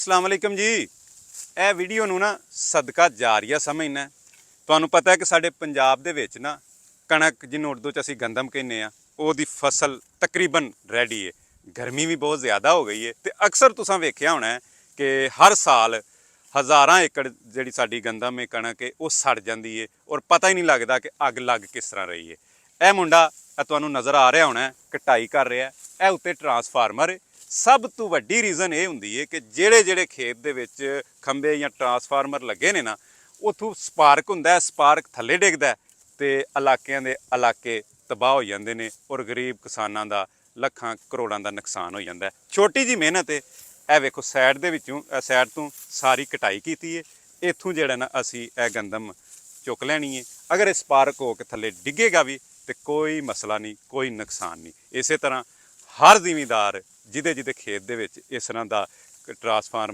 अस्सलाम वालेकुम जी। ਇਹ ਵੀਡੀਓ ਨੂੰ ਨਾ ਸਦਕਾ ਜਾਰੀਆ ਸਮਝਣਾ। ਤੁਹਾਨੂੰ ਪਤਾ ਹੈ ਕਿ ਸਾਡੇ ਪੰਜਾਬ ਦੇ ਵਿੱਚ ਨਾ ਕਣਕ ਜਿਹਨੂੰ ਉਰਦੂ 'ਚ ਅਸੀਂ ਗੰਦਮ ਕਹਿੰਦੇ ਆ ਉਹਦੀ ਫਸਲ ਤਕਰੀਬਨ ਰੈਡੀ ਹੈ। ਗਰਮੀ ਵੀ ਬਹੁਤ ਜ਼ਿਆਦਾ ਹੋ ਗਈ ਹੈ ਤੇ ਅਕਸਰ ਤੁਸੀਂ ਵੇਖਿਆ ਹੋਣਾ ਕਿ ਹਰ ਸਾਲ ਹਜ਼ਾਰਾਂ ਏਕੜ ਜਿਹੜੀ ਸਾਡੀ ਗੰਦਮ ਹੈ ਕਣਕ ਹੈ ਉਹ ਸੜ ਜਾਂਦੀ ਹੈ ਔਰ ਪਤਾ ਹੀ ਨਹੀਂ ਲੱਗਦਾ ਕਿ ਅੱਗ ਲੱਗ ਕਿਸ ਤਰ੍ਹਾਂ ਰਹੀ ਹੈ। ਇਹ ਮੁੰਡਾ ਤੁਹਾਨੂੰ ਨਜ਼ਰ ਆ ਰਿਹਾ ਹੋਣਾ ਕਟਾਈ ਕਰ ਰਿਹਾ। ਇਹ ਉੱਤੇ ਟਰਾਂਸਫਾਰਮਰ ਹੈ। ਸਭ ਤੋਂ ਵੱਡੀ ਰੀਜ਼ਨ ਇਹ ਹੁੰਦੀ ਹੈ ਕਿ ਜਿਹੜੇ ਖੇਤ ਦੇ ਵਿੱਚ ਖੰਭੇ ਜਾਂ ਟਰਾਂਸਫਾਰਮਰ ਲੱਗੇ ਨੇ ਨਾ ਉੱਥੋਂ ਸਪਾਰਕ ਹੁੰਦਾ, ਸਪਾਰਕ ਥੱਲੇ ਡਿੱਗਦਾ ਤੇ ਇਲਾਕਿਆਂ ਦੇ ਇਲਾਕੇ ਤਬਾਹ ਹੋ ਜਾਂਦੇ ਨੇ ਔਰ ਗਰੀਬ ਕਿਸਾਨਾਂ ਦਾ ਲੱਖਾਂ ਕਰੋੜਾਂ ਦਾ ਨੁਕਸਾਨ ਹੋ ਜਾਂਦਾ। ਛੋਟੀ ਜੀ ਮਿਹਨਤ ਹੈ। ਇਹ ਵੇਖੋ ਸਾਈਡ ਦੇ ਵਿੱਚੋਂ ਸਾਈਡ ਤੋਂ ਸਾਰੀ ਕਟਾਈ ਕੀਤੀ ਹੈ। ਇੱਥੋਂ ਜਿਹੜਾ ਨਾ ਅਸੀਂ ਇਹ ਗੰਦਮ ਚੁੱਕ ਲੈਣੀ ਹੈ। ਅਗਰ ਇਹ ਸਪਾਰਕ ਹੋ ਕੇ ਥੱਲੇ ਡਿੱਗੇਗਾ ਵੀ ਤੇ ਕੋਈ ਮਸਲਾ ਨਹੀਂ, ਕੋਈ ਨੁਕਸਾਨ ਨਹੀਂ। ਇਸੇ ਤਰ੍ਹਾਂ ਹਰ ਜ਼ਿਮੀਂਦਾਰ ਜਿਹਦੇ ਖੇਤ ਦੇ ਵਿੱਚ ਇਸ ਤਰ੍ਹਾਂ ਦਾ ਟਰਾਂਸਫਾਰਮਰ